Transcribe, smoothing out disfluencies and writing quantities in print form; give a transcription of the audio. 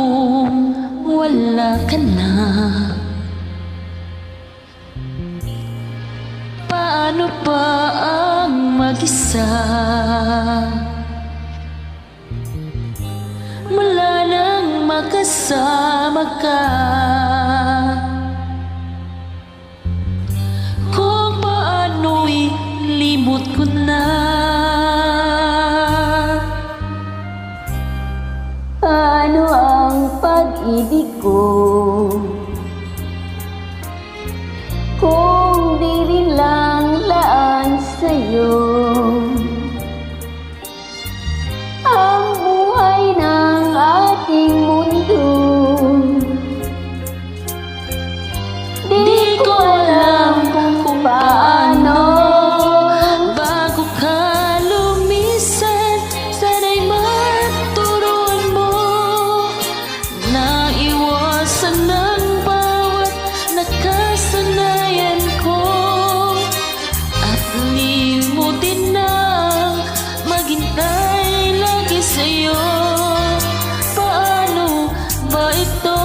kung wala ka na? Paano ba ang mag-isa? Mula nang magkasama ka, kung paano'y limot ko na. Paano ang pag-ibig ko kung di rin lang laan sa'yo? Ang buhay ng ating mundo, di ko alam kung paano. Bago ka lumisan, sana'y maturuan mo na iwasan ng bawat nakasanayan ko, at limutin na maghintay lagi sa'yo. Paano ba ito?